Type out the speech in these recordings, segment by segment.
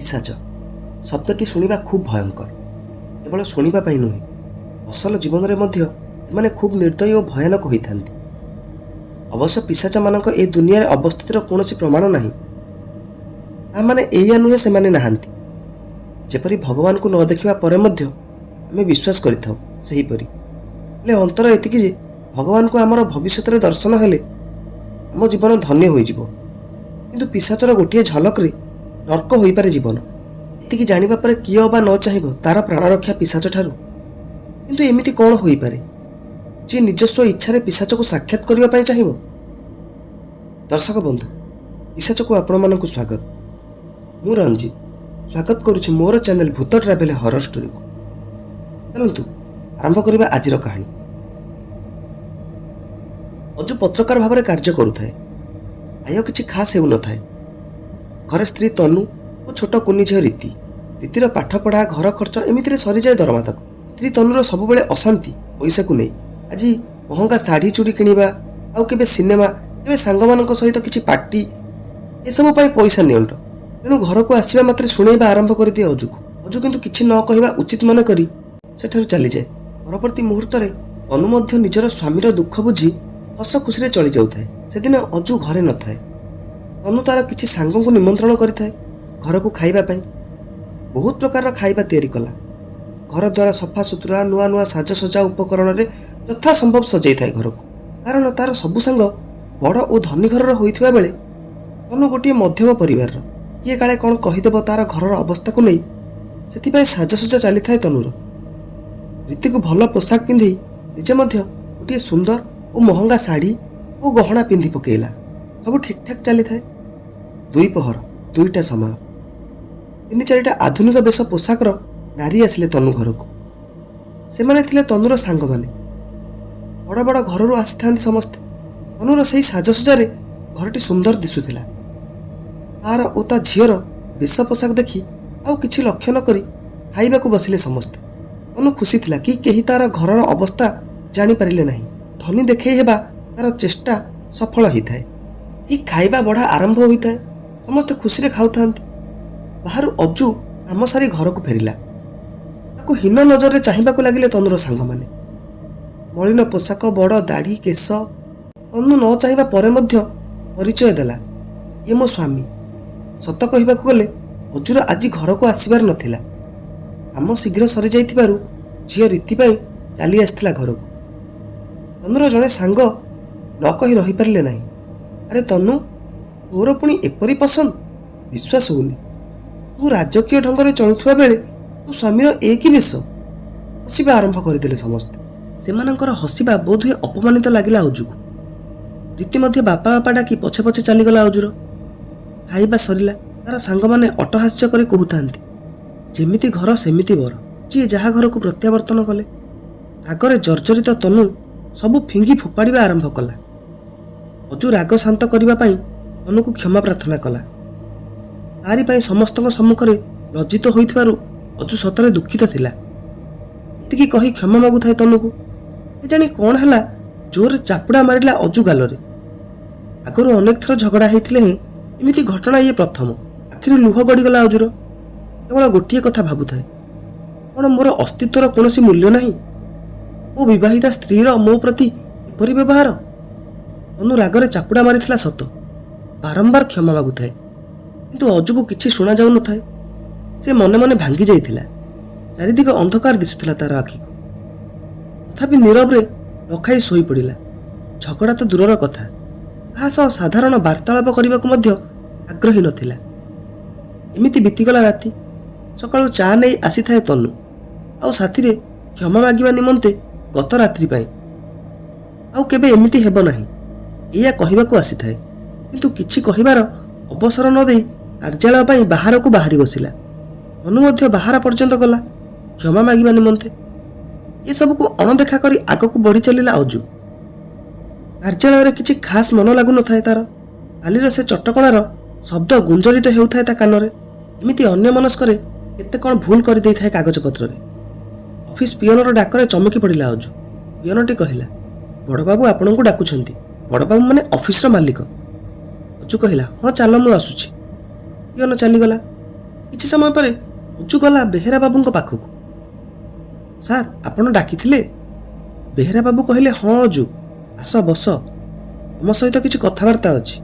ପିଶାଚ ଶବ୍ଦଟି ଶୁଣିବା ଖୁବ୍ ଭୟଙ୍କର। କେବଳ ଶୁଣିବା ପାଇଁ ନୁହେଁ, ଅସଲ ଜୀବନରେ ମଧ୍ୟ ଏମାନେ ଖୁବ୍ ନିର୍ଦ୍ଦୟୀ ଓ ଭୟାନକ ହୋଇଥାନ୍ତି। ଅବଶ୍ୟ ପିଶାଚମାନଙ୍କ ଏ ଦୁନିଆରେ ଅବସ୍ଥିତିର କୌଣସି ପ୍ରମାଣ ନାହିଁ। ତାମାନେ ଏଇଆ ନୁହେଁ ସେମାନେ ନାହାନ୍ତି। ଯେପରି ଭଗବାନଙ୍କୁ ନ ଦେଖିବା ପରେ ମଧ୍ୟ ଆମେ ବିଶ୍ୱାସ କରିଥାଉ ସେହିପରି। ହେଲେ ଅନ୍ତର ଏତିକି ଯେ ଭଗବାନଙ୍କୁ ଆମର ଭବିଷ୍ୟତରେ ଦର୍ଶନ ହେଲେ ଆମ ଜୀବନ ଧନ୍ୟ ହୋଇଯିବ। କିନ୍ତୁ ପିଶାଚର ଗୋଟିଏ ଝଲକରେ ନର୍କ ହୋଇପାରେ ଜୀବନ। ଏତିକି ଜାଣିବା ପରେ କିଏ ଅବା ନ ଚାହିଁବ ତାର ପ୍ରାଣରକ୍ଷା ପିଶାଚ ଠାରୁ। କିନ୍ତୁ ଏମିତି କ'ଣ ହୋଇପାରେ ଯିଏ ନିଜସ୍ୱ ଇଚ୍ଛାରେ ପିଶାଚକୁ ସାକ୍ଷାତ କରିବା ପାଇଁ ଚାହିଁବ? ଦର୍ଶକ ବନ୍ଧୁ, ପିଶାଚକୁ ଆପଣମାନଙ୍କୁ ସ୍ୱାଗତ। ମୁଁ ରଞ୍ଜିତ ସ୍ୱାଗତ କରୁଛି ମୋର ଚ୍ୟାନେଲ ଭୂତ ଟ୍ରାଭେଲ ହରର ଷ୍ଟୋରିକୁ। ଚାଲନ୍ତୁ ଆରମ୍ଭ କରିବା ଆଜିର କାହାଣୀ। ଅଜୁ ପତ୍ରକାର ଭାବରେ କାର୍ଯ୍ୟ କରୁଥାଏ। ଆୟ କିଛି ଖାସ୍ ହେଉନଥାଏ। ଘରେ ସ୍ତ୍ରୀ ତନୁ ଓ ଛୋଟ କୁନି ଝିଅ ରୀତି। ରୀତିର ପାଠପଢ଼ା, ଘର ଖର୍ଚ୍ଚ ଏମିତିରେ ସରିଯାଏ ଦରମା ତକ। ସ୍ତ୍ରୀ ତନୁର ସବୁବେଳେ ଅଶାନ୍ତି ପଇସାକୁ ନେଇ। ଆଜି ମହଙ୍ଗା ଶାଢ଼ୀ ଚୁଡ଼ି କିଣିବା, ଆଉ କେବେ ସିନେମା, କେବେ ସାଙ୍ଗମାନଙ୍କ ସହିତ କିଛି ପାର୍ଟି, ଏସବୁ ପାଇଁ ପଇସା ନିଅଣ୍ଟ। ତେଣୁ ଘରକୁ ଆସିବା ମାତ୍ରେ ଶୁଣେଇବା ଆରମ୍ଭ କରିଦିଏ ଅଜୁକୁ। ଅଜୁ କିନ୍ତୁ କିଛି ନ କହିବା ଉଚିତ ମନେ କରି ସେଠାରୁ ଚାଲିଯାଏ। ପରବର୍ତ୍ତୀ ମୁହୂର୍ତ୍ତରେ ତନୁ ମଧ୍ୟ ନିଜର ସ୍ୱାମୀର ଦୁଃଖ ବୁଝି ହସ ଖୁସିରେ ଚଳି ଯାଉଥାଏ। ସେଦିନ ଅଜୁ ଘରେ ନଥାଏ। ତନୁ ତାର କିଛି ସାଙ୍ଗଙ୍କୁ ନିମନ୍ତ୍ରଣ କରିଥାଏ ଘରକୁ ଖାଇବା ପାଇଁ। ବହୁତ ପ୍ରକାରର ଖାଇବା ତିଆରି କଲା। ଘର ଦ୍ୱାରା ସଫା ସୁତୁରା, ନୂଆ ନୂଆ ସାଜସଜ୍ଜା ଉପକରଣରେ ଯଥାସମ୍ଭବ ସଜେଇଥାଏ ଘରକୁ। କାରଣ ତାର ସବୁ ସାଙ୍ଗ ବଡ଼ ଓ ଧନୀ ଘରର ହୋଇଥିବା ବେଳେ ତନୁ ଗୋଟିଏ ମଧ୍ୟମ ପରିବାରର। କିଏ କାଳେ କ'ଣ କହିଦେବ ତାର ଘରର ଅବସ୍ଥାକୁ ନେଇ, ସେଥିପାଇଁ ସାଜସଜ୍ଜା ଚାଲିଥାଏ ତନୁର। ରୀତିକୁ ଭଲ ପୋଷାକ ପିନ୍ଧି ନିଜେ ମଧ୍ୟ ଗୋଟିଏ ସୁନ୍ଦର ଓ ମହଙ୍ଗା ଶାଢ଼ୀ ଓ ଗହଣା ପିନ୍ଧି ପକେଇଲା। ସବୁ ଠିକ୍ଠାକ୍ ଚାଲିଥାଏ। ଦ୍ୱିପହର 2ଟା ସମୟ। 3-4ଟା ଆଧୁନିକ ବେଶ ପୋଷାକର ନାରୀ ଆସିଲେ ତନୁ ଘରକୁ। ସେମାନେ ଥିଲେ ତନୁର ସାଙ୍ଗମାନେ। ବଡ଼ ବଡ଼ ଘରରୁ ଆସିଥାନ୍ତି ସମସ୍ତେ। ତନୁର ସେହି ସାଜସଜ୍ଜାରେ ଘରଟି ସୁନ୍ଦର ଦିଶୁଥିଲା। ତାର ଓ ତା ଝିଅର ବେଶ ପୋଷାକ ଦେଖି ଆଉ କିଛି ଲକ୍ଷ୍ୟ ନ କରି ଖାଇବାକୁ ବସିଲେ ସମସ୍ତେ। ତନୁ ଖୁସି ଥିଲା କି କେହି ତାର ଘରର ଅବସ୍ଥା ଜାଣିପାରିଲେ ନାହିଁ। ଧନୀ ଦେଖେଇ ହେବା ତାର ଚେଷ୍ଟା ସଫଳ ହୋଇଥାଏ। ଠିକ୍ ଖାଇବା ବଢ଼ା ଆରମ୍ଭ ହୋଇଥାଏ। ସମସ୍ତେ ଖୁସିରେ ଖାଉଥାନ୍ତି। ବାହାରୁ ଅଜୁ କାମ ସାରି ଘରକୁ ଫେରିଲା। ତାକୁ ହୀନ ନଜରରେ ଚାହିଁବାକୁ ଲାଗିଲେ ତନୁର ସାଙ୍ଗମାନେ। ମଳିନ ପୋଷାକ, ବଡ଼ ଦାଢ଼ି, କେଶ। ତନୁ ନ ଚାହିଁବା ପରେ ମଧ୍ୟ ପରିଚୟ ଦେଲା, ଇଏ ମୋ ସ୍ୱାମୀ। ସତ କହିବାକୁ ଗଲେ ଅଜୁର ଆଜି ଘରକୁ ଆସିବାର ନଥିଲା। କାମ ଶୀଘ୍ର ସରିଯାଇଥିବାରୁ ଝିଅ ରୀତି ପାଇଁ ଚାଲି ଆସିଥିଲା ଘରକୁ। ତନୁର ଜଣେ ସାଙ୍ଗ ନ କହି ରହିପାରିଲେ ନାହିଁ, ଆରେ ତନୁ, ତୋର ପୁଣି ଏପରି ପସନ୍ଦ? ବିଶ୍ୱାସ ହେଉନି। ତୁ ରାଜକୀୟ ଢଙ୍ଗରେ ଚଳୁଥିବା ବେଳେ ତୋ ସ୍ୱାମୀର ଏ କି ବେଶ? ହସିବା ଆରମ୍ଭ କରିଦେଲେ ସମସ୍ତେ। ସେମାନଙ୍କର ହସିବା ବୋଧହୁଏ ଅପମାନିତ ଲାଗିଲା ଅଜୁକୁ। ରୀତି ମଧ୍ୟ ବାପା ବାପା ଡାକି ପଛେ ପଛେ ଚାଲିଗଲା ଅଜୁର। ଖାଇବା ସରିଲା। ତାର ସାଙ୍ଗମାନେ ଅଟହାସ୍ୟ କରି କହୁଥାନ୍ତି, ଯେମିତି ଘର ସେମିତି ବର। ଯିଏ ଯାହା ଘରକୁ ପ୍ରତ୍ୟାବର୍ତ୍ତନ କଲେ। ରାଗରେ ଜର୍ଜରିତ ତନୁ ସବୁ ଫିଙ୍ଗି ଫୋପାଡ଼ିବା ଆରମ୍ଭ କଲା। ଅଜୁ ରାଗ ଶାନ୍ତ କରିବା ପାଇଁ ତନୁକୁ କ୍ଷମା ପ୍ରାର୍ଥନା କଲା। ତାରି ପାଇଁ ସମସ୍ତଙ୍କ ସମ୍ମୁଖରେ ଲଜ୍ଜିତ ହୋଇଥିବାରୁ ଅଜୁ ସତରେ ଦୁଃଖିତ ଥିଲା। ଏତିକି କହି କ୍ଷମା ମାଗୁଥାଏ ତନୁକୁ। କେଜାଣି କ'ଣ ହେଲା, ଜୋରରେ ଚାପୁଡ଼ା ମାରିଲା ଅଜୁ ଗାଲରେ। ଆଗରୁ ଅନେକ ଥର ଝଗଡ଼ା ହେଇଥିଲେ ହେଁ ଏମିତି ଘଟଣା ଇଏ ପ୍ରଥମ। ଆଖିରୁ ଲୁହ ଗଡ଼ିଗଲା ଅଜୁର। କେବଳ ଗୋଟିଏ କଥା ଭାବୁଥାଏ, କ'ଣ ମୋର ଅସ୍ତିତ୍ୱର କୌଣସି ମୂଲ୍ୟ ନାହିଁ? ମୋ ବିବାହିତା ସ୍ତ୍ରୀର ମୋ ପ୍ରତି ଏପରି ବ୍ୟବହାର? ତନୁ ରାଗରେ ଚାପୁଡ଼ା ମାରିଥିଲା ସତ, ବାରମ୍ବାର କ୍ଷମା ମାଗୁଥାଏ। କିନ୍ତୁ ଅଜୁକୁ କିଛି ଶୁଣାଯାଉନଥାଏ। ସେ ମନେ ମନେ ଭାଙ୍ଗି ଯାଇଥିଲା। ଚାରିଦିଗ ଅନ୍ଧକାର ଦିଶୁଥିଲା ତାର ଆଖିକୁ। ତଥାପି ନୀରବରେ ନଖାଇ ଶୋଇପଡ଼ିଲା। ଝଗଡ଼ା ତ ଦୂରର କଥା, କାହା ସହ ସାଧାରଣ ବାର୍ତ୍ତାଳାପ କରିବାକୁ ମଧ୍ୟ ଆଗ୍ରହୀ ନଥିଲା। ଏମିତି ବିତିଗଲା ରାତି। ସକାଳୁ ଚା ନେଇ ଆସିଥାଏ ତନୁ, ଆଉ ସାଥିରେ କ୍ଷମା ମାଗିବା ନିମନ୍ତେ ଗତ ରାତ୍ରି ପାଇଁ। ଆଉ କେବେ ଏମିତି ହେବ ନାହିଁ, ଏଇଆ କହିବାକୁ ଆସିଥାଏ। କିନ୍ତୁ କିଛି କହିବାର ଅବସର ନ ଦେଇ କାର୍ଯ୍ୟାଳୟ ପାଇଁ ବାହାରକୁ ବାହାରି ବସିଲା। ତନୁ ମଧ୍ୟ ବାହାର ପର୍ଯ୍ୟନ୍ତ ଗଲା କ୍ଷମା ମାଗିବା ନିମନ୍ତେ। ଏସବୁକୁ ଅଣଦେଖା କରି ଆଗକୁ ବଢ଼ି ଚାଲିଲା ଅଜୁ। କାର୍ଯ୍ୟାଳୟରେ କିଛି ଖାସ୍ ମନ ଲାଗୁନଥାଏ ତାର। କାଲିର ସେ ଚଟକଣାର ଶବ୍ଦ ଗୁଞ୍ଜରିତ ହେଉଥାଏ ତା କାନରେ। ଏମିତି ଅନ୍ୟମନସ୍କରେ କେତେ କ'ଣ ଭୁଲ କରିଦେଇଥାଏ କାଗଜପତ୍ରରେ। ଅଫିସ ପିଅନର ଡାକରେ ଚମକି ପଡ଼ିଲା ଅଜୁ। ପିଅନଟି କହିଲା, ବଡ଼ବାବୁ ଆପଣଙ୍କୁ ଡାକୁଛନ୍ତି। ବଡ଼ବାବୁ ମାନେ ଅଫିସର ମାଲିକ। ଅଜୁ କହିଲା, ହଁ ଚାଲ ମୁଁ ଆସୁଛି। ପିଅନ ଚାଲିଗଲା। କିଛି ସମୟ ପରେ ଅଜୁ ଗଲା ବେହେରା ବାବୁଙ୍କ ପାଖକୁ। ସାର୍, ଆପଣ ଡାକିଥିଲେ? ବେହେରା ବାବୁ କହିଲେ, ହଁ ଅଜୁ, ଆସ ବସ, ତମ ସହିତ କିଛି କଥାବାର୍ତ୍ତା ଅଛି।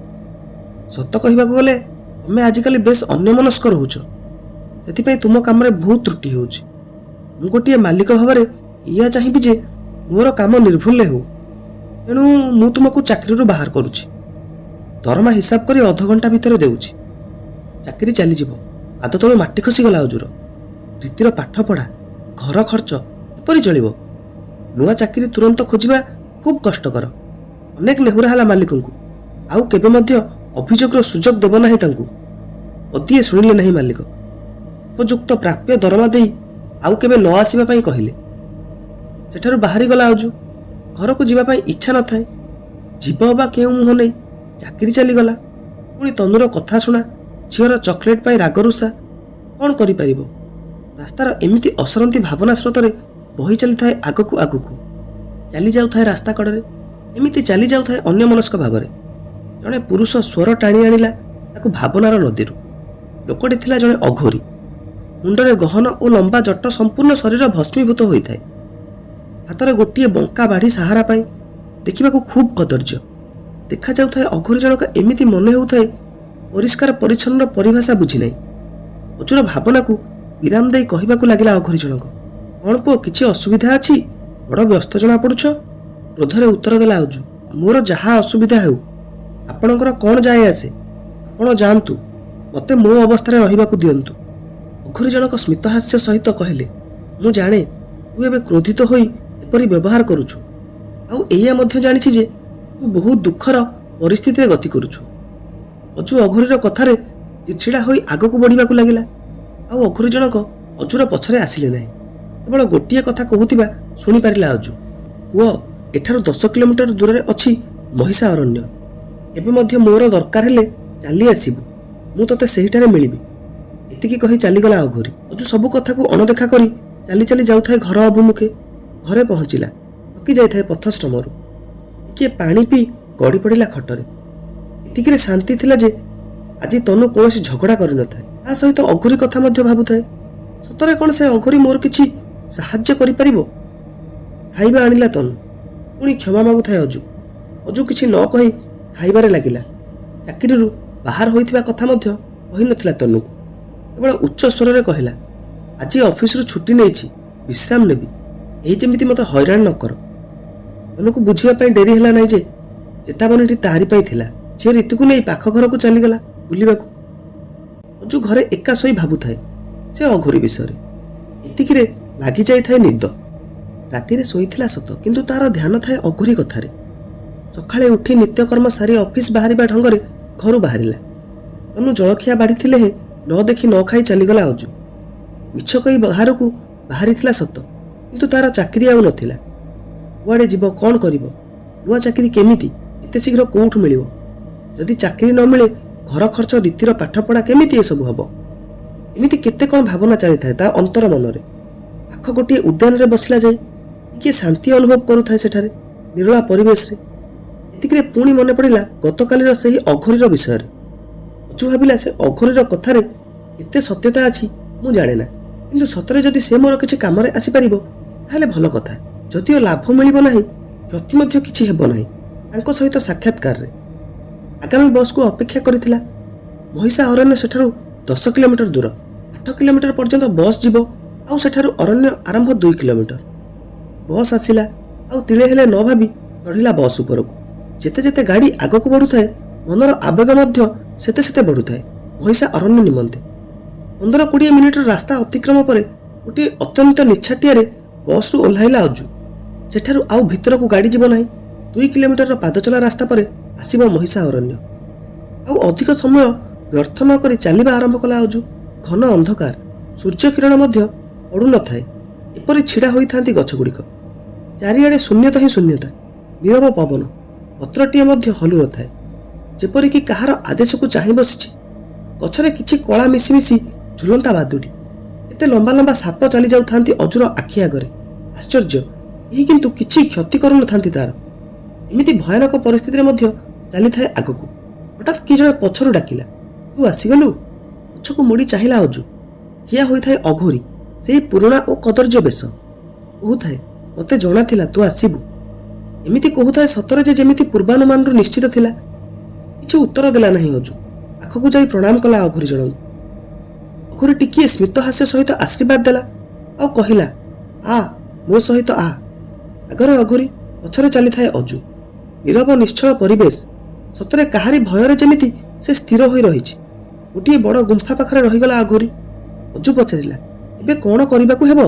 ସତ କହିବାକୁ ଗଲେ ତମେ ଆଜିକାଲି ବେଶ୍ ଅନ୍ୟମନସ୍କ ରହୁଛ, ସେଥିପାଇଁ ତୁମ କାମରେ ବହୁତ ତ୍ରୁଟି ହେଉଛି। ମୁଁ ଗୋଟିଏ ମାଲିକ ଭାବରେ ଏଇଆ ଚାହିଁବି ଯେ ମୋର କାମ ନିର୍ଭୁଲରେ ହେଉ, ତେଣୁ ମୁଁ ତୁମକୁ ଚାକିରିରୁ ବାହାର କରୁଛି। ଦରମା ହିସାବ କରି ଅଧଘଣ୍ଟା ଭିତରେ ଦେଉଛି। ଚାକିରି ଚାଲିଯିବ। ପାଦ ତଳୁ ମାଟି ଖସିଗଲା ଅଜୁର। ପ୍ରୀତିର ପାଠପଢ଼ା, ଘର ଖର୍ଚ୍ଚ କିପରି ଚଳିବ? ନୂଆ ଚାକିରି ତୁରନ୍ତ ଖୋଜିବା ଖୁବ୍ କଷ୍ଟକର। ଅନେକ ନେହୁରା ହେଲା ମାଲିକଙ୍କୁ, ଆଉ କେବେ ମଧ୍ୟ ଅଭିଯୋଗର ସୁଯୋଗ ଦେବ ନାହିଁ ତାଙ୍କୁ। ପଦିଏ ଶୁଣିଲେ ନାହିଁ ମାଲିକ। ଉପଯୁକ୍ତ ପ୍ରାପ୍ୟ ଦରମା ଦେଇ ଆଉ କେବେ ନ ଆସିବା ପାଇଁ କହିଲେ। ସେଠାରୁ ବାହାରିଗଲା ଅଜୁ। ଘରକୁ ଯିବା ପାଇଁ ଇଚ୍ଛା ନଥାଏ। ଯିବ ବା କେଉଁ ମୁହଁ ନେଇ? ଚାକିରି ଚାଲିଗଲା। ପୁଣି ତନୁର କଥା ଶୁଣା, ଝିଅର ଚକୋଲେଟ୍ ପାଇଁ ରାଗରୁଷା। କ'ଣ କରିପାରିବ? ରାସ୍ତାର ଏମିତି ଅସରନ୍ତି ଭାବନା ସ୍ରୋତରେ ବହି ଚାଲିଥାଏ ଆଗକୁ ଆଗକୁ। ଚାଲି ଯାଉଥାଏ ରାସ୍ତା କଡ଼ରେ, ଏମିତି ଚାଲି ଯାଉଥାଏ ଅନ୍ୟମନସ୍କ ଭାବରେ। ଜଣେ ପୁରୁଷ ସ୍ୱର ଟାଣି ଆଣିଲା ତାକୁ ଭାବନାର ନଦୀରୁ। ଲୋକଟି ଥିଲା ଜଣେ ଅଘୋରୀ। ମୁଣ୍ଡରେ ଗହନ ଓ ଲମ୍ବା ଜଟ ସମ୍ପୂର୍ଣ୍ଣ ଶରୀର ଭସ୍ମୀଭୂତ ହୋଇଥାଏ। ହାତରେ ଗୋଟିଏ ବଙ୍କା ବାଢ଼ି ସାହାରା ପାଇଁ। ଦେଖିବାକୁ ଖୁବ୍ କଦର୍ଯ୍ୟ ଦେଖାଯାଉଥାଏ। ଅଘୋରୀ ଜଣକ ଏମିତି ମନେ ହେଉଥାଏ ପରିଷ୍କାର ପରିଚ୍ଛନ୍ନର ପରିଭାଷା ବୁଝିନାହିଁ। ଅଜୁର ଭାବନାକୁ ବିରାମ ଦେଇ କହିବାକୁ ଲାଗିଲା ଅଘୋରୀ ଜଣକ, କ'ଣ ପୁଅ, କିଛି ଅସୁବିଧା ଅଛି? ବଡ଼ ବ୍ୟସ୍ତ ଜଣାପଡ଼ୁଛ। କ୍ରୋଧରେ ଉତ୍ତର ଦେଲା ଅଜୁ, ମୋର ଯାହା ଅସୁବିଧା ହେଉ ଆପଣଙ୍କର କ'ଣ ଯାଏ ଆସେ? ଆପଣ ଯାଆନ୍ତୁ, ମୋତେ ମୋ ଅବସ୍ଥାରେ ରହିବାକୁ ଦିଅନ୍ତୁ। ଅଘୋରୀ ଜଣକ ସ୍ମିତହାସ୍ୟ ସହିତ କହିଲେ, ମୁଁ ଜାଣେ ତୁ ଏବେ କ୍ରୋଧିତ ହୋଇ ଏପରି ବ୍ୟବହାର କରୁଛୁ, ଆଉ ଏଇଆ ମଧ୍ୟ ଜାଣିଛି ଯେ ତୁ ବହୁତ ଦୁଃଖର ପରିସ୍ଥିତିରେ ଗତି କରୁଛୁ। ଅଜୁ ଅଘୋରୀର କଥାରେ ଚିଡ଼ଚିଡ଼ା ହୋଇ ଆଗକୁ ବଢ଼ିବାକୁ ଲାଗିଲା। ଆଉ ଅଘୋରୀ ଜଣକ ଅଜୁର ପଛରେ ଆସିଲେ ନାହିଁ। କେବଳ ଗୋଟିଏ କଥା କହୁଥିବା ଶୁଣିପାରିଲା ଅଜୁ, ପୁଅ, ଏଠାରୁ 10 କିଲୋମିଟର ଦୂରରେ ଅଛି ମହିଷା ଅରଣ୍ୟ। ଏବେ ମଧ୍ୟ ମୋର ଦରକାର ହେଲେ ଚାଲି ଆସିବୁ, ମୁଁ ତୋତେ ସେହିଠାରେ ମିଳିବି। ଏତିକି କହି ଚାଲିଗଲା ଅଘୋରୀ। ଅଜୁ ସବୁ କଥାକୁ ଅଣଦେଖା କରି ଚାଲି ଚାଲି ଯାଉଥାଏ ଘର ଅଭିମୁଖେ। ଘରେ ପହଞ୍ଚିଲା। ଥକି ଯାଇଥାଏ ପଥଶ୍ରମରୁ। ଟିକିଏ ପାଣି ପିଇ ଗଡ଼ି ପଡ଼ିଲା ଖଟରେ। ଏତିକିରେ ଶାନ୍ତି ଥିଲା ଯେ ଆଜି ତନୁ କୌଣସି ଝଗଡ଼ା କରିନଥାଏ। ତା ସହିତ ଅଘୋରୀ କଥା ମଧ୍ୟ ଭାବୁଥାଏ। ସତରେ କ'ଣ ସେ ଅଘୋରୀ ମୋର କିଛି ସାହାଯ୍ୟ କରିପାରିବ? ଖାଇବା ଆଣିଲା ତନୁ। ପୁଣି କ୍ଷମା ମାଗୁଥାଏ ଅଜୁ। ଅଜୁ କିଛି ନ କହି ଖାଇବାରେ ଲାଗିଲା। ଚାକିରିରୁ ବାହାର ହୋଇଥିବା କଥା ମଧ୍ୟ କହିନଥିଲା ତନୁକୁ। କେବଳ ଉଚ୍ଚ ସ୍ୱରରେ କହିଲା, ଆଜି ଅଫିସରୁ ଛୁଟି ନେଇଛି, ବିଶ୍ରାମ ନେବି, ଏହି ଯେମିତି ମୋତେ ହଇରାଣ ନ କର। ତନୁକୁ ବୁଝିବା ପାଇଁ ଡେରି ହେଲା ନାହିଁ ଯେ ଚେତାବନୀଟି ତାହାରି ପାଇଁ ଥିଲା। ଝିଅ ରୀତିକୁ ନେଇ ପାଖ ଘରକୁ ଚାଲିଗଲା ବୁଲିବାକୁ। ଅଜୁ ଘରେ ଏକା ଶୋଇ ଭାବୁଥାଏ ସେ ଅଘୋରୀ ବିଷୟରେ। ଏତିକିରେ ଲାଗିଯାଇଥାଏ ନିଦ। ରାତିରେ ଶୋଇଥିଲା ସତ, କିନ୍ତୁ ତାର ଧ୍ୟାନ ଥାଏ ଅଘୋରୀ କଥାରେ। ସକାଳେ ଉଠି ନିତ୍ୟକର୍ମ ସାରି ଅଫିସ ବାହାରିବା ଢଙ୍ଗରେ ଘରୁ ବାହାରିଲା। ତନୁ ଜଳଖିଆ ବାଢ଼ିଥିଲେ ହେଁ ନ ଦେଖି ନ ଖାଇ ଚାଲିଗଲା ଅଜୁ। ମିଛ କହି ବାହାରକୁ ବାହାରିଥିଲା ସତ, କିନ୍ତୁ ତାର ଚାକିରି ଆଉ ନଥିଲା। କୁଆଡ଼େ ଯିବ, କ'ଣ କରିବ? ନୂଆ ଚାକିରି କେମିତି ଏତେ ଶୀଘ୍ର କେଉଁଠୁ ମିଳିବ? ଯଦି ଚାକିରି ନ ମିଳେ ଘର ଖର୍ଚ୍ଚ, ରୀତିର ପାଠପଢ଼ା, କେମିତି ଏସବୁ ହେବ? ଏମିତି କେତେ କ'ଣ ଭାବନା ଚାଲିଥାଏ ତା ଅନ୍ତର ମନରେ। ପାଖ ଗୋଟିଏ ଉଦ୍ୟାନରେ ବସିଲା ଯାଏ ଟିକିଏ ଶାନ୍ତି ଅନୁଭବ କରୁଥାଏ ସେଠାରେ ନିରୋଳା ପରିବେଶରେ। ଏତିକିରେ ପୁଣି ମନେ ପଡ଼ିଲା ଗତକାଲିର ସେହି ଅଘୋରୀର ବିଷୟରେ। ଅଜୁ ଭାବିଲା, ସେ ଅଘୋରୀର କଥାରେ କେତେ ସତ୍ୟତା ଅଛି ମୁଁ ଜାଣେ ନା, କିନ୍ତୁ ସତରେ ଯଦି ସେ ମୋର କିଛି କାମରେ ଆସିପାରିବ ତାହେଲେ ଭଲ କଥା। ଯଦିଓ ଲାଭ ମିଳିବ ନାହିଁ, କ୍ଷତି ମଧ୍ୟ କିଛି ହେବ ନାହିଁ ତାଙ୍କ ସହିତ ସାକ୍ଷାତକାରରେ। ଆଗାମୀ ବସ୍କୁ ଅପେକ୍ଷା କରିଥିଲା। ମହିଷା ଅରଣ୍ୟ ସେଠାରୁ 10 କିଲୋମିଟର ଦୂର। 8 କିଲୋମିଟର ପର୍ଯ୍ୟନ୍ତ ବସ୍ ଯିବ, ଆଉ ସେଠାରୁ ଅରଣ୍ୟ ଆରମ୍ଭ 2 କିଲୋମିଟର। ବସ୍ ଆସିଲା। ଆଉ ତିଳେ ହେଲେ ନ ଭାବି ଚଢ଼ିଲା ବସ୍ ଉପରକୁ। ଯେତେ ଯେତେ ଗାଡ଼ି ଆଗକୁ ବଢ଼ୁଥାଏ, ମନର ଆବେଗ ମଧ୍ୟ ସେତେ ସେତେ ବଢ଼ୁଥାଏ ମହିଷା ଅରଣ୍ୟ ନିମନ୍ତେ। 15-20 ମିନିଟର ରାସ୍ତା ଅତିକ୍ରମ ପରେ ଗୋଟିଏ ଅତ୍ୟନ୍ତ ନିଛାଟିଆରେ ବସ୍ରୁ ଓହ୍ଲାଇଲା ଅଜୁ। ସେଠାରୁ ଆଉ ଭିତରକୁ ଗାଡ଼ି ଯିବ ନାହିଁ। 2 କିଲୋମିଟରର ପାଦଚଲା ରାସ୍ତା ପରେ ଆସିବ ମହିଷା ଅରଣ୍ୟ। ଆଉ ଅଧିକ ସମୟ ବ୍ୟର୍ଥ ନ କରି ଚାଲିବା ଆରମ୍ଭ କଲା ଅଜୁ। ଘନ ଅନ୍ଧକାର, ସୂର୍ଯ୍ୟ କିରଣ ମଧ୍ୟ ପଡ଼ୁନଥାଏ। ଏପରି ଛିଡ଼ା ହୋଇଥାନ୍ତି ଗଛଗୁଡ଼ିକ। ଚାରିଆଡ଼େ ଶୂନ୍ୟତା ହିଁ ଶୂନ୍ୟତା। ନୀରବ ପବନ, ପତ୍ରଟିଏ ମଧ୍ୟ ହଲୁନଥାଏ, ଯେପରିକି କାହାର ଆଦେଶକୁ ଚାହିଁ ବସିଛି। ଗଛରେ କିଛି କଳା ମିଶି ମିଶି ଝୁଲନ୍ତା ବାଦୁଡ଼ି। ଏତେ ଲମ୍ବା ଲମ୍ବା ସାପ ଚାଲି ଯାଉଥାନ୍ତି ଅଜୁର ଆଖି ଆଗରେ। ଆଶ୍ଚର୍ଯ୍ୟ, ଏହି କିନ୍ତୁ କିଛି କ୍ଷତି କରୁନଥାନ୍ତି ତାର। ଏମିତି ଭୟାନକ ପରିସ୍ଥିତିରେ ମଧ୍ୟ ଚାଲିଥାଏ ଆଗକୁ। ହଠାତ୍ କିଏ ଜଣେ ପଛରୁ ଡାକିଲା, ତୁ ଆସିଗଲୁ? ପଛକୁ ମୋଡ଼ି ଚାହିଁଲା ଅଜୁ। ଠିଆ ହୋଇଥାଏ ଅଘୋରୀ, ସେଇ ପୁରୁଣା ଓ କଦର୍ଯ୍ୟ ବେଶ। କହୁଥାଏ, ମୋତେ ଜଣାଥିଲା ତୁ ଆସିବୁ। ଏମିତି କହୁଥାଏ ସତରେ ଯେ ଯେମିତି ପୂର୍ବାନୁମାନରୁ ନିଶ୍ଚିତ ଥିଲା। କିଛି ଉତ୍ତର ଦେଲା ନାହିଁ ଅଜୁ। ପାଖକୁ ଯାଇ ପ୍ରଣାମ କଲା ଅଘୋରୀ ଜଣଙ୍କୁ। ଅଘୋରୀ ଟିକିଏ ସ୍ମିତହାସ୍ୟ ସହିତ ଆଶୀର୍ବାଦ ଦେଲା ଆଉ କହିଲା, ଆ ମୋ ସହିତ ଆ। ଆଗରେ ଅଘୋରୀ, ପଛରେ ଚାଲିଥାଏ ଅଜୁ। ନୀରବ ନିଶ୍ଚଳ ପରିବେଶ। ସତରେ କାହାରି ଭୟରେ ଯେମିତି ସେ ସ୍ଥିର ହୋଇ ରହିଛି। ଗୋଟିଏ ବଡ଼ ଗୁମ୍ଫା ପାଖରେ ରହିଗଲା ଅଘୋରୀ। ଅଜୁ ପଚାରିଲା, ଏବେ କ'ଣ କରିବାକୁ ହେବ?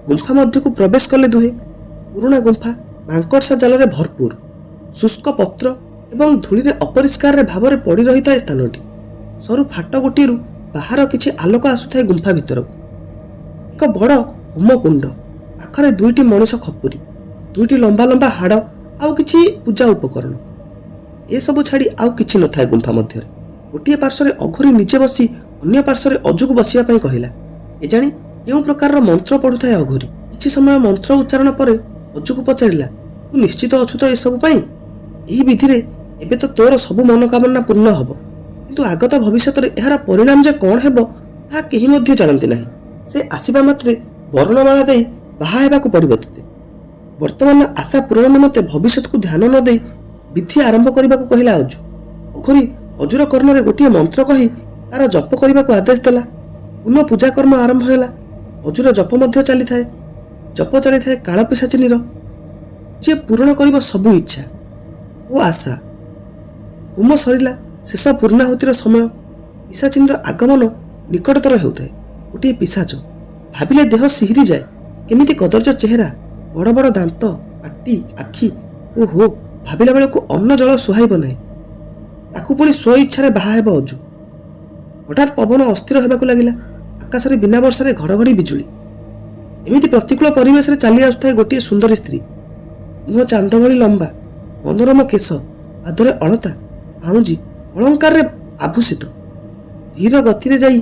ଗୁମ୍ଫା ମଧ୍ୟକୁ ପ୍ରବେଶ କଲେ ଦୁହେଁ। ପୁରୁଣା ଗୁମ୍ଫା, ମାଙ୍କଡ଼ସା ଜାଲରେ ଭରପୁର। ଶୁଷ୍କ ପତ୍ର ଏବଂ ଧୂଳିରେ ଅପରିଷ୍କାରରେ ଭାବରେ ପଡ଼ି ରହିଥାଏ ସ୍ଥାନଟି। ସରୁ ଫାଟ ଗୋଟିଏରୁ ବାହାର କିଛି ଆଲୋକ ଆସୁଥାଏ ଗୁମ୍ଫା ଭିତରକୁ। ଏକ ବଡ଼ ହୋମକୁଣ୍ଡ, ପାଖରେ ଦୁଇଟି ମଣିଷ ଖପୁରି, ଦୁଇଟି ଲମ୍ବା ଲମ୍ବା ହାଡ଼ ଆଉ କିଛି ପୂଜା ଉପକରଣ। ଏସବୁ ଛାଡ଼ି ଆଉ କିଛି ନଥାଏ ଗୁମ୍ଫା ମଧ୍ୟରେ। ଗୋଟିଏ ପାର୍ଶ୍ୱରେ ଅଘୋରୀ ନିଜେ ବସି ଅନ୍ୟ ପାର୍ଶ୍ୱରେ ଅଜୁକୁ ବସିବା ପାଇଁ କହିଲା। କେଜାଣି କେଉଁ ପ୍ରକାରର ମନ୍ତ୍ର ପଢ଼ୁଥାଏ ଅଘୋରୀ। କିଛି ସମୟ ମନ୍ତ୍ର ଉଚ୍ଚାରଣ ପରେ ଅଜୁକୁ ପଚାରିଲା, ତୁ ନିଶ୍ଚିତ ଅଛୁ ତ ଏସବୁ ପାଇଁ? ଏହି ବିଧିରେ ଏବେ ତ ତୋର ସବୁ ମନୋକାମନା ପୂର୍ଣ୍ଣ ହେବ, କିନ୍ତୁ ଆଗତ ଭବିଷ୍ୟତରେ ଏହାର ପରିଣାମ ଯେ କ'ଣ ହେବ ତାହା କେହି ମଧ୍ୟ ଜାଣନ୍ତି ନାହିଁ। ସେ ଆସିବା ମାତ୍ରେ ବରଣମାଳା ଦେଇ ବାହା ହେବାକୁ ପଡ଼ିବ ତୋତେ। ବର୍ତ୍ତମାନ ଆଶା ପୂରଣ ନିମନ୍ତେ ଭବିଷ୍ୟତକୁ ଧ୍ୟାନ ନ ଦେଇ ବିଧି ଆରମ୍ଭ କରିବାକୁ କହିଲା ଅଜୁ। ଅଘୋରୀ ଅଜୁର କର୍ଣ୍ଣରେ ଗୋଟିଏ ମନ୍ତ୍ର କହି ତାର ଜପ କରିବାକୁ ଆଦେଶ ଦେଲା। ପୁନଃ ପୂଜାକର୍ମ ଆରମ୍ଭ ହେଲା। ଅଜୁର ଜପ ମଧ୍ୟ ଚାଲିଥାଏ। ଜପ ଚାଲିଥାଏ କାଳପିଶାଚିନୀର, ଯିଏ ପୂରଣ କରିବ ସବୁ ଇଚ୍ଛା ଓ ଆଶା। ହୋମ ସରିଲା। ଶେଷ ପୂର୍ଣ୍ଣାହୁତିର ସମୟ। ପିଶାଚିନୀର ଆଗମନ ନିକଟତର ହେଉଥାଏ। ଗୋଟିଏ ପିଶାଚ। ଭାବିଲେ ଦେହ ଶିହରି ଯାଏ। କେମିତି କଦର୍ଯ୍ୟ ଚେହେରା, ବଡ଼ ବଡ଼ ଦାନ୍ତ, ପାଟି, ଆଖି। ଓହୋ, ଭାବିଲା ବେଳକୁ ଅନ୍ନ ଜଳ ସୁହାଇବ ନାହିଁ। ତାକୁ ପୁଣି ସ୍ୱଇଚ୍ଛାରେ ବାହା ହେବ ଅଜୁ। ହଠାତ୍ ପବନ ଅସ୍ଥିର ହେବାକୁ ଲାଗିଲା। ଆକାଶରେ ବିନା ବର୍ଷାରେ ଘଡ଼ଘଡ଼ି ବିଜୁଳି। ଏମିତି ପ୍ରତିକୂଳ ପରିବେଶରେ ଚାଲି ଆସୁଥାଏ ଗୋଟିଏ ସୁନ୍ଦରୀ ସ୍ତ୍ରୀ। ମୁହଁ ଚାନ୍ଦ ଭଳି ଲମ୍ବା, ମନୋରମ କେଶ, ପାଦରେ ଅଳତା, ପାଉଁଜି, ଅଳଙ୍କାରରେ ଆଭୂଷିତ। ଧୀର ଗତିରେ ଯାଇ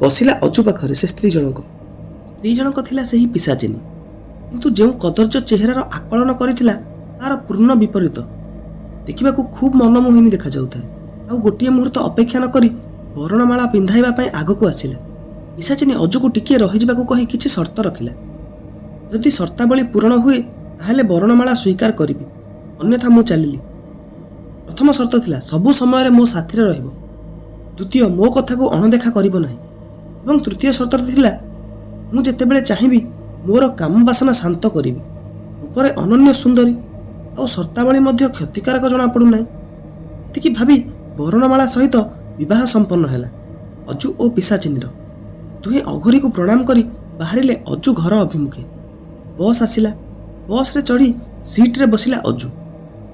ବସିଲା ଅଜୁ ପାଖରେ ସେ ସ୍ତ୍ରୀ ଜଣକ। ସ୍ତ୍ରୀ ଜଣକ ଥିଲା ସେହି ପିଶାଚିନୀ, କିନ୍ତୁ ଯେଉଁ କଦର୍ଯ୍ୟ ଚେହେରାର ଆକଳନ କରିଥିଲା ତାର ପୂର୍ଣ୍ଣ ବିପରୀତ। ଦେଖିବାକୁ ଖୁବ୍ ମନମୋହିନୀ ଦେଖାଯାଉଥାଏ। ଆଉ ଗୋଟିଏ ମୁହୂର୍ତ୍ତ ଅପେକ୍ଷା ନ କରି ବରଣମାଳା ପିନ୍ଧାଇବା ପାଇଁ ଆଗକୁ ଆସିଲା। ପିଶାଚିନୀ ଅଜୁକୁ ଟିକିଏ ରହିଯିବାକୁ କହି କିଛି ସର୍ତ୍ତ ରଖିଲା। ଯଦି ସର୍ତ୍ତାବଳୀ ପୂରଣ ହୁଏ ତାହେଲେ ବରଣମାଳା ସ୍ୱୀକାର କରିବି, ଅନ୍ୟଥା ମୁଁ ଚାଲିଲି। ପ୍ରଥମ ସର୍ତ୍ତ ଥିଲା, ସବୁ ସମୟରେ ମୋ ସାଥିରେ ରହିବ। ଦ୍ୱିତୀୟ, ମୋ କଥାକୁ ଅଣଦେଖା କରିବ ନାହିଁ। ଏବଂ ତୃତୀୟ ସର୍ତ୍ତଟି ଥିଲା, ମୁଁ ଯେତେବେଳେ ଚାହିଁବି ମୋର କାମ ବାସନା ଶାନ୍ତ କରିବି। ଉପରେ ଅନନ୍ୟ ସୁନ୍ଦରୀ ଆଉ ସର୍ତ୍ତାବଳୀ ମଧ୍ୟ କ୍ଷତିକାରକ ଜଣାପଡ଼ୁନାହିଁ। ଏତିକି ଭାବି ବରଣମାଳା ସହିତ ବିବାହ ସମ୍ପନ୍ନ ହେଲା ଅଜୁ ଓ ପିଶାଚିନୀର। ଦୁହେଁ ଅଘୋରୀକୁ ପ୍ରଣାମ କରି ବାହାରିଲେ ଅଜୁ ଘର ଅଭିମୁଖେ। ବସ୍ ଆସିଲା। ବସ୍ରେ ଚଢ଼ି ସିଟ୍ରେ ବସିଲା ଅଜୁ।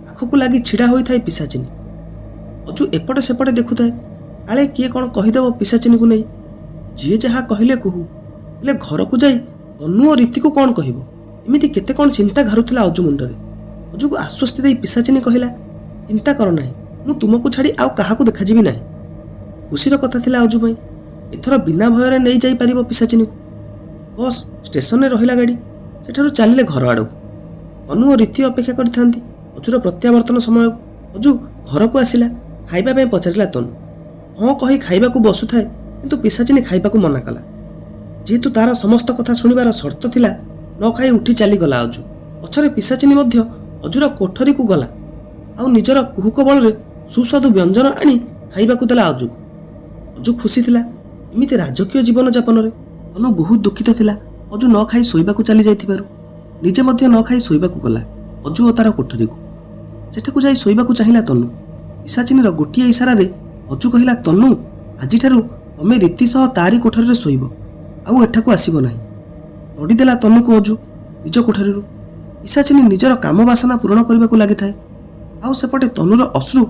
ପାଖକୁ ଲାଗି ଛିଡ଼ା ହୋଇଥାଏ ପିଶାଚିନୀ। ଅଜୁ ଏପଟେ ସେପଟେ ଦେଖୁଥାଏ, କାଳେ କିଏ କ'ଣ କହିଦେବ ପିଶାଚିନୀକୁ ନେଇ। ଯିଏ ଯାହା କହିଲେ କହୁ, ହେଲେ ଘରକୁ ଯାଇ ତନୁ ଓ ରୀତିକୁ କ'ଣ କହିବ, ଏମିତି କେତେ କ'ଣ ଚିନ୍ତା ଘାରୁଥିଲା ଅଜୁ ମୁଣ୍ଡରେ। ଅଜୁକୁ ଆଶ୍ୱସ୍ତି ଦେଇ ପିଶାଚିନୀ କହିଲା, ଚିନ୍ତା କର ନାହିଁ, ମୁଁ ତୁମକୁ ଛାଡ଼ି ଆଉ କାହାକୁ ଦେଖାଯିବି ନାହିଁ। ଖୁସିର କଥା ଥିଲା ଅଜୁ ପାଇଁ। ଏଥର ବିନା ଭୟରେ ନେଇ ଯାଇପାରିବ ପିଶାଚିନୀକୁ। ବସ୍ ଷ୍ଟେସନରେ ରହିଲା ଗାଡ଼ି। ସେଠାରୁ ଚାଲିଲେ ଘର ଆଡ଼କୁ। ତନୁ ଓ ରୀତି ଅପେକ୍ଷା କରିଥାନ୍ତି ଅଜୁର ପ୍ରତ୍ୟାବର୍ତ୍ତନ ସମୟକୁ। ଅଜୁ ଘରକୁ ଆସିଲା। ଖାଇବା ପାଇଁ ପଚାରିଲା ତନୁ। ହଁ କହି ଖାଇବାକୁ ବସୁଥାଏ, କିନ୍ତୁ ପିଶାଚିନୀ ଖାଇବାକୁ ମନା କଲା। ଯେହେତୁ ତାର ସମସ୍ତ କଥା ଶୁଣିବାର ସର୍ତ୍ତ ଥିଲା, ନ ଖାଇ ଉଠି ଚାଲିଗଲା ଅଜୁ। ପଛରେ ପିଶାଚିନୀ ମଧ୍ୟ ଅଜୁର କୋଠରୀକୁ ଗଲା ଆଉ ନିଜର କୁହୁକ ବଳରେ ସୁସ୍ୱାଦୁ ବ୍ୟଞ୍ଜନ ଆଣି ଖାଇବାକୁ ଦେଲା ଅଜୁକୁ। ଅଜୁ ଖୁସି ଥିଲା ଏମିତି ରାଜକୀୟ ଜୀବନଯାପନରେ। ତନୁ ବହୁତ ଦୁଃଖିତ ଥିଲା ଅଜୁ ନ ଖାଇ ଶୋଇବାକୁ ଚାଲି ଯାଇଥିବାରୁ। ନିଜେ ମଧ୍ୟ ନ ଖାଇ ଶୋଇବାକୁ ଗଲା ଅଜୁ ଓ ତାର କୋଠରୀକୁ। ସେଠାକୁ ଯାଇ ଶୋଇବାକୁ ଚାହିଁଲା ତନୁ। ପିଶାଚିନୀର ଗୋଟିଏ ଇସାରାରେ ଅଜୁ କହିଲା, ତନୁ, ଆଜିଠାରୁ ତମେ ରୀତି ସହ ତାରି କୋଠରୀରେ ଶୋଇବ, ଆଉ ଏଠାକୁ ଆସିବ ନାହିଁ। ତଡ଼ିଦେଲା ତନୁକୁ ଅଜୁ ନିଜ କୋଠରୀରୁ। ପିଶାଚିନୀ ନିଜର କାମ ବାସନା ପୂରଣ କରିବାକୁ ଲାଗିଥାଏ, ଆଉ ସେପଟେ ତନୁର ଅଶ୍ରୁ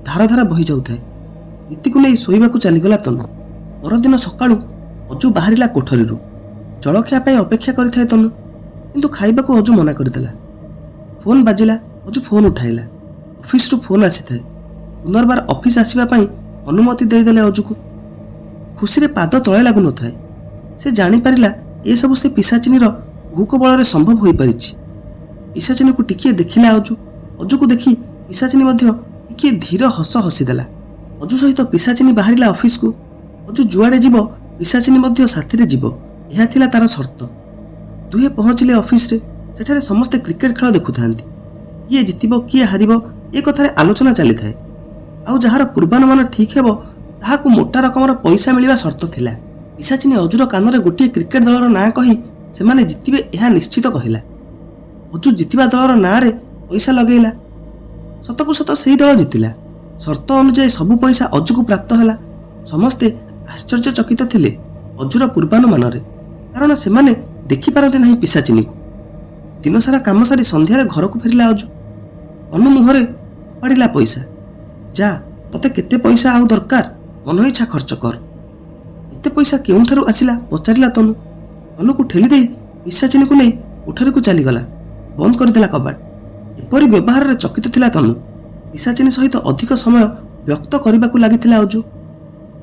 ଧାର ଧାର ବହି ଯାଉଥାଏ। ରୀତିକୁ ନେଇ ଶୋଇବାକୁ ଚାଲିଗଲା ତନୁ। ପରଦିନ ସକାଳୁ ଅଜୁ ବାହାରିଲା କୋଠରୀରୁ। ଜଳଖିଆ ପାଇଁ ଅପେକ୍ଷା କରିଥାଏ ତନୁ, କିନ୍ତୁ ଖାଇବାକୁ ଅଜୁ ମନା କରିଦେଲା। ଫୋନ୍ ବାଜିଲା। ଅଜୁ ଫୋନ୍ ଉଠାଇଲା। ଅଫିସରୁ ଫୋନ୍ ଆସିଥାଏ। ପୁନର୍ବାର ଅଫିସ ଆସିବା ପାଇଁ ଅନୁମତି ଦେଇଦେଲେ ଅଜୁକୁ। ଖୁସିରେ ପାଦ ତଳେ ଲାଗୁନଥାଏ। ସେ ଜାଣିପାରିଲା ଏସବୁ ସେ ପିଶାଚିନୀର କୁହୁକ ବଳରେ ସମ୍ଭବ ହୋଇପାରିଛି। ପିଶାଚିନୀକୁ ଟିକିଏ ଦେଖିଲା ଅଜୁ। ଅଜୁକୁ ଦେଖି ପିଶାଚିନୀ ମଧ୍ୟ ଟିକିଏ ଧୀର ହସ ହସିଦେଲା। ଅଜୁ ସହିତ ପିଶାଚିନୀ ବାହାରିଲା ଅଫିସକୁ। ଅଜୁ ଯୁଆଡ଼େ ଯିବ ପିଶାଚିନୀ ମଧ୍ୟ ସାଥିରେ ଯିବ, ଏହା ଥିଲା ତାର ସର୍ତ୍ତ। ଦୁହେଁ ପହଞ୍ଚିଲେ ଅଫିସରେ। ସେଠାରେ ସମସ୍ତେ କ୍ରିକେଟ ଖେଳ ଦେଖୁଥାନ୍ତି। କିଏ ଜିତିବ କିଏ ହାରିବ ଏ କଥାରେ ଆଲୋଚନା ଚାଲିଥାଏ। ଆଉ ଯାହାର ପୂର୍ବାନୁମାନ ଠିକ୍ ହେବ ତାହାକୁ ମୋଟା ରକମର ପଇସା ମିଳିବା ସର୍ତ୍ତ ଥିଲା। ପିଶାଚିନୀ ଅଜୁର କାନରେ ଗୋଟିଏ କ୍ରିକେଟ ଦଳର ନାଁ କହି ସେମାନେ ଜିତିବେ ଏହା ନିଶ୍ଚିତ କହିଲା। ଅଜୁ ଜିତିବା ଦଳର ନାଁରେ ପଇସା ଲଗେଇଲା। ସତକୁ ସତ ସେହି ଦଳ ଜିତିଲା। ସର୍ତ୍ତ ଅନୁଯାୟୀ ସବୁ ପଇସା ଅଜୁକୁ ପ୍ରାପ୍ତ ହେଲା। ସମସ୍ତେ ଆଶ୍ଚର୍ଯ୍ୟଚକିତ ଥିଲେ ଅଜୁର ପୂର୍ବାନୁମାନରେ, କାରଣ ସେମାନେ ଦେଖିପାରନ୍ତି ନାହିଁ ପିଶାଚିନୀକୁ। ଦିନସାରା କାମ ସାରି ସନ୍ଧ୍ୟାରେ ଘରକୁ ଫେରିଲା ଅଜୁ। ତନୁ ମୁହଁରେ ଫୋପାଡ଼ିଲା ପଇସା। ଯା, ତତେ କେତେ ପଇସା ଆଉ ଦରକାର, ମନ ଇଚ୍ଛା ଖର୍ଚ୍ଚ କର। ଏତେ ପଇସା କେଉଁଠାରୁ ଆସିଲା ପଚାରିଲା ତନୁ। ତନୁକୁ ଠେଲି ଦେଇ ପିଶାଚିନୀକୁ ନେଇ କୋଠରୀକୁ ଚାଲିଗଲା। ବନ୍ଦ କରିଦେଲା କବାଟ। ଏପରି ବ୍ୟବହାରରେ ଚକିତ ଥିଲା ତନୁ। ପିଶାଚିନୀ ସହିତ ଅଧିକ ସମୟ ବ୍ୟକ୍ତ କରିବାକୁ ଲାଗିଥିଲା ଅଜୁ।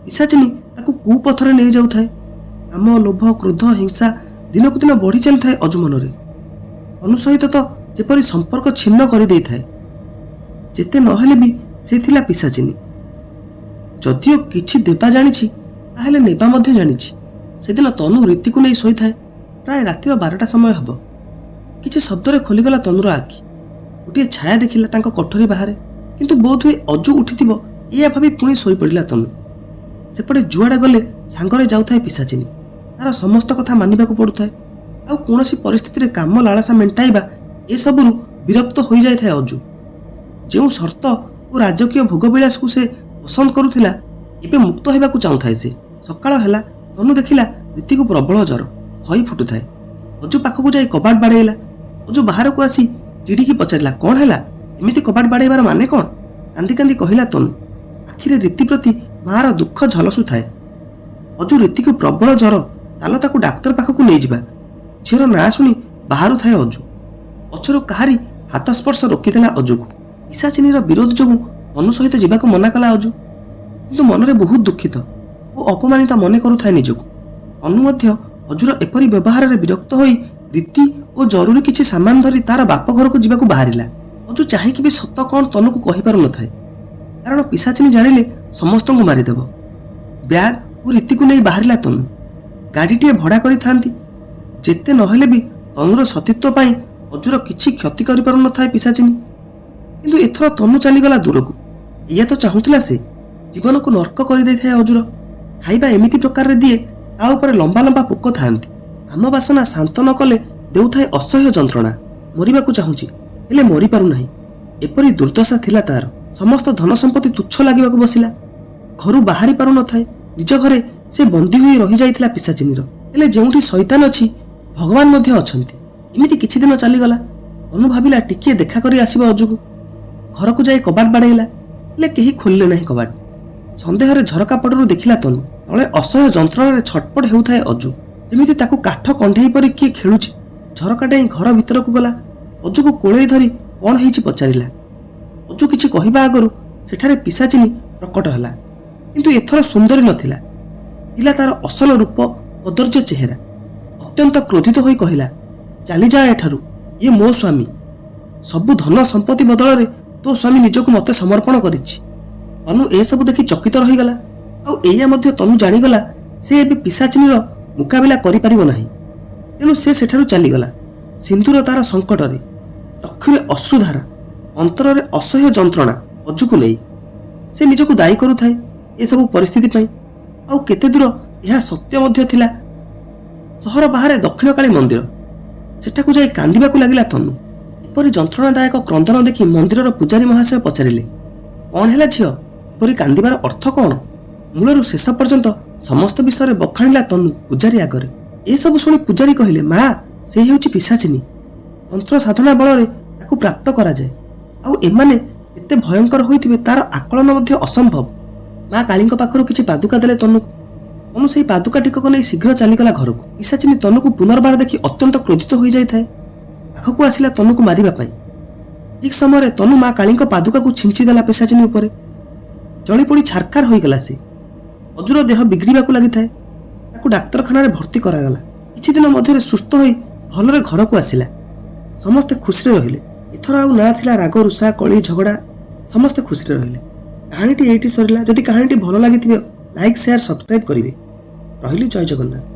ପିଶାଚିନୀ ତାକୁ କୁପଥରେ ନେଇଯାଉଥାଏ। କାମ, ଲୋଭ, କ୍ରୋଧ, ହିଂସା ଦିନକୁ ଦିନ ବଢ଼ି ଚାଲୁଥାଏ ଅଜୁ ମନରେ। ତନୁ ସହିତ ତ ଯେପରି ସମ୍ପର୍କ ଛିନ୍ନ କରିଦେଇଥାଏ। ଯେତେ ନହେଲେ ବି ସେ ଥିଲା ପିଶାଚିନୀ। ଯଦିଓ କିଛି ଦେବା ଜାଣିଛି ତାହେଲେ ନେବା ମଧ୍ୟ ଜାଣିଛି। ସେଦିନ ତନୁ ରୀତିକୁ ନେଇ ଶୋଇଥାଏ। ପ୍ରାୟ ରାତିର 12ଟା ସମୟ ହେବ। କିଛି ଶବ୍ଦରେ ଖୋଲିଗଲା ତନୁର ଆଖି। ଗୋଟିଏ ଛାୟା ଦେଖିଲା ତାଙ୍କ କୋଠରୀ ବାହାରେ। କିନ୍ତୁ ବୋଧହୁଏ ଅଜୁ ଉଠିଥିବ ଏଇଆ ଭାବି ପୁଣି ଶୋଇପଡ଼ିଲା ତନୁ। ସେପଟେ ଯୁଆଡ଼େ ଗଲେ ସାଙ୍ଗରେ ଯାଉଥାଏ ପିଶାଚିନୀ। ତାର ସମସ୍ତ କଥା ମାନିବାକୁ ପଡ଼ୁଥାଏ। ଆଉ କୌଣସି ପରିସ୍ଥିତିରେ କାମ ଲାଳସା ମେଣ୍ଟାଇବା ଏସବୁରୁ ବିରକ୍ତ ହୋଇଯାଇଥାଏ ଅଜୁ। ଯେଉଁ ସର୍ତ୍ତ ଓ ରାଜକୀୟ ଭୋଗବିଳାସକୁ ସେ ପସନ୍ଦ କରୁଥିଲା ଏବେ ମୁକ୍ତ ହେବାକୁ ଚାହୁଁଥାଏ ସେ। ସକାଳ ହେଲା, ତନୁ ଦେଖିଲା ରୀତିକୁ ପ୍ରବଳ ଜ୍ୱର, ଖଇ ଫୁଟୁଥାଏ। ଅଜୁ ପାଖକୁ ଯାଇ କବାଟ ବାଡ଼େଇଲା। ଅଜୁ ବାହାରକୁ ଆସି ଚିଡ଼ିକି ପଚାରିଲା, କ'ଣ ହେଲା? ଏମିତି କବାଟ ବାଡ଼େଇବାର ମାନେ କ'ଣ? କାନ୍ଦି କାନ୍ଦି କହିଲା ତନୁ। ଆଖିରେ ରୀତି ପ୍ରତି ମାଆର ଦୁଃଖ ଝଲସୁଥାଏ। ଅଜୁ ରୀତିକୁ ପ୍ରବଳ ଜ୍ୱର, ଚାଲ ତାକୁ ଡାକ୍ତର ପାଖକୁ ନେଇଯିବା। ଝିଅର ନାଁ ଶୁଣି ବାହାରୁଥାଏ ଅଜୁ। ପଛରୁ କାହାରି ହାତ ସ୍ପର୍ଶ ରୋକିଦେଲା ଅଜୁକୁ। ପିଶାଚିନୀର ବିରୋଧ ଯୋଗୁଁ ତନୁ ସହିତ ଯିବାକୁ ମନା କଲା ଅଜୁ। କିନ୍ତୁ ମନରେ ବହୁତ ଦୁଃଖିତ ଓ ଅପମାନିତ ମନେ କରୁଥାଏ ନିଜକୁ। ତନୁ ମଧ୍ୟ ଅଜୁର ଏପରି ବ୍ୟବହାରରେ ବିରକ୍ତ ହୋଇ ରୀତି ଓ ଜରୁରୀ କିଛି ସାମାନ ଧରି ତାର ବାପ ଘରକୁ ଯିବାକୁ ବାହାରିଲା। ଅଜୁ ଚାହିଁକି ବି ସତ କ'ଣ ତନୁକୁ କହିପାରୁନଥାଏ, କାରଣ ପିଶାଚିନୀ ଜାଣିଲେ ସମସ୍ତଙ୍କୁ ମାରିଦେବ। ବ୍ୟାଗ ଓ ରୀତିକୁ ନେଇ ବାହାରିଲା ତନୁ। ଗାଡ଼ିଟିଏ ଭଡ଼ା କରିଥାନ୍ତି। ଯେତେ ନହେଲେ ବି ତନୁର ସତୀତ୍ୱ ପାଇଁ ଅଜୁର କିଛି କ୍ଷତି କରିପାରୁନଥାଏ ପିଶାଚିନୀ। କିନ୍ତୁ ଏଥର ତନୁ ଚାଲିଗଲା ଦୂରକୁ। ଏଇଆ ତ ଚାହୁଁଥିଲା ସେ। ଜୀବନକୁ ନର୍କ କରିଦେଇଥାଏ ଅଜୁର। ଖାଇବା ଏମିତି ପ୍ରକାରରେ ଦିଏ ତା ଉପରେ ଲମ୍ବା ଲମ୍ବା ପୋକ ଥାଆନ୍ତି। ଆମ ବାସନା ଶାନ୍ତ ନ କଲେ ଦେଉଥାଏ ଅସହ୍ୟ ଯନ୍ତ୍ରଣା। ମରିବାକୁ ଚାହୁଁଛି ହେଲେ ମରିପାରୁନାହିଁ। ଏପରି ଦୁର୍ଦ୍ଦଶା ଥିଲା ତାର। ସମସ୍ତ ଧନ ସମ୍ପତ୍ତି ତୁଚ୍ଛ ଲାଗିବାକୁ ବସିଲା। ଘରୁ ବାହାରି ପାରୁନଥାଏ। ନିଜ ଘରେ ସେ ବନ୍ଦୀ ହୋଇ ରହିଯାଇଥିଲା ପିଶାଚିନୀର। ହେଲେ ଯେଉଁଠି ଶୈତାନ ଅଛି ଭଗବାନ ମଧ୍ୟ ଅଛନ୍ତି। ଏମିତି କିଛି ଦିନ ଚାଲିଗଲା। ତନୁ ଭାବିଲା ଟିକିଏ ଦେଖା କରି ଆସିବ ଅଜୁକୁ। ଘରକୁ ଯାଇ କବାଟ ବାଡ଼େଇଲା, ହେଲେ କେହି ଖୋଲିଲେ ନାହିଁ କବାଟ। ସନ୍ଦେହରେ ଝରକା ପଟରୁ ଦେଖିଲା ତନୁ। ତଳେ ଅସହ୍ୟ ଯନ୍ତ୍ରଣାରେ ଛଟପଟ ହେଉଥାଏ ଅଜୁ, ଯେମିତି ତାକୁ କାଠ କଣ୍ଢେଇ ପରି କିଏ ଖେଳୁଛି। ଝରକା ଡେଇଁ ଘର ଭିତରକୁ ଗଲା। ଅଜୁକୁ କୋଳେଇ ଧରି କ'ଣ ହେଇଛି ପଚାରିଲା। ଅଜୁ କିଛି କହିବା ଆଗରୁ ସେଠାରେ ପିଶାଚିନୀ ପ୍ରକଟ ହେଲା। କିନ୍ତୁ ଏଥର ସୁନ୍ଦରୀ ନଥିଲା। ଥିଲା ତାର ଅସଲ ରୂପ, କଦର୍ଯ୍ୟ ଚେହେରା। ଅତ୍ୟନ୍ତ କ୍ରୋଧିତ ହୋଇ କହିଲା, ଚାଲିଯା ଏଠାରୁ, ଇଏ ମୋ ସ୍ୱାମୀ। ସବୁ ଧନ ସମ୍ପତ୍ତି ବଦଳରେ ତୋ ସ୍ୱାମୀ ନିଜକୁ ମୋତେ ସମର୍ପଣ କରିଛି। ତନୁ ଏସବୁ ଦେଖି ଚକିତ ରହିଗଲା। ଆଉ ଏଇଆ ମଧ୍ୟ ତନୁ ଜାଣିଗଲା ସେ ଏବେ ପିଶାଚିନୀର ମୁକାବିଲା କରିପାରିବ ନାହିଁ। ତେଣୁ ସେ ସେଠାରୁ ଚାଲିଗଲା। ସିନ୍ଦୁର ତାର ସଙ୍କଟରେ, ଚକ୍ଷୁରେ ଅଶ୍ରୁଧାରା, ଅନ୍ତରରେ ଅସହ୍ୟ ଯନ୍ତ୍ରଣା ଅଜୁକୁ ନେଇ। ସେ ନିଜକୁ ଦାୟୀ କରୁଥାଏ ଏସବୁ ପରିସ୍ଥିତି ପାଇଁ। ଆଉ କେତେ ଦୂର ଏହା ସତ୍ୟ ମଧ୍ୟ ଥିଲା। ସହର ବାହାରେ ଦକ୍ଷିଣକାଳୀ ମନ୍ଦିର। ସେଠାକୁ ଯାଇ କାନ୍ଦିବାକୁ ଲାଗିଲା ତନୁ। ଏପରି ଯନ୍ତ୍ରଣାଦାୟକ କ୍ରନ୍ଦନ ଦେଖି ମନ୍ଦିରର ପୂଜାରୀ ମହାଶୟ ପଚାରିଲେ, କ'ଣ ହେଲା ଝିଅ? ଏପରି କାନ୍ଦିବାର ଅର୍ଥ କ'ଣ? ମୂଳରୁ ଶେଷ ପର୍ଯ୍ୟନ୍ତ ସମସ୍ତ ବିଷୟରେ ବଖାଣିଲା ତନୁ ପୂଜାରୀ ଆଗରେ। ଏସବୁ ଶୁଣି ପୂଜାରୀ କହିଲେ, ମା, ସେ ହେଉଛି ପିଶାଚିନୀ। ତନ୍ତ୍ର ସାଧନା ବଳରେ ତାକୁ ପ୍ରାପ୍ତ କରାଯାଏ। ଆଉ ଏମାନେ ଏତେ ଭୟଙ୍କର ହୋଇଥିବେ ତାର ଆକଳନ ମଧ୍ୟ ଅସମ୍ଭବ। ମା କାଳୀଙ୍କ ପାଖରୁ କିଛି ପାଦୁକା ଦେଲେ ତନୁକୁ। ତନୁ ସେହି ପାଦୁକା ଟିକକ ନେଇ ଶୀଘ୍ର ଚାଲିଗଲା ଘରକୁ। ପିଶାଚିନୀ ତନୁକୁ ପୁନର୍ବାର ଦେଖି ଅତ୍ୟନ୍ତ କ୍ରୋଧିତ ହୋଇଯାଇଥାଏ। ପାଖକୁ ଆସିଲା ତନୁକୁ ମାରିବା ପାଇଁ। ଠିକ୍ ସମୟରେ ତନୁ ମା କାଳୀଙ୍କ ପାଦୁକାକୁ ଛିଞ୍ଚିଦେଲା ପିଶାଚିନୀ ଉପରେ। ଜଳିପୋଡ଼ି ଛାରଖାର ହୋଇଗଲା ସେ। ଅଜୁର ଦେହ ବିଗିଡ଼ିବାକୁ ଲାଗିଥାଏ। ତାକୁ ଡାକ୍ତରଖାନାରେ ଭର୍ତ୍ତି କରାଗଲା। କିଛି ଦିନ ମଧ୍ୟରେ ସୁସ୍ଥ ହୋଇ ଭଲରେ ଘରକୁ ଆସିଲା। ସମସ୍ତେ ଖୁସିରେ ରହିଲେ। ଏଥର ଆଉ ନା ଥିଲା ରାଗ, ରୁଷା, କଳି, ଝଗଡ଼ା। ସମସ୍ତେ ଖୁସିରେ ରହିଲେ। କାହାଣୀଟି ଏଇଠି ସରିଲା। ଯଦି କାହାଣୀଟି ଭଲ ଲାଗିଥିବ ଲାଇକ୍, ସେୟାର, ସବସ୍କ୍ରାଇବ୍ କରିବେ। ରହିଲି, ଜୟ ଜଗନ୍ନାଥ।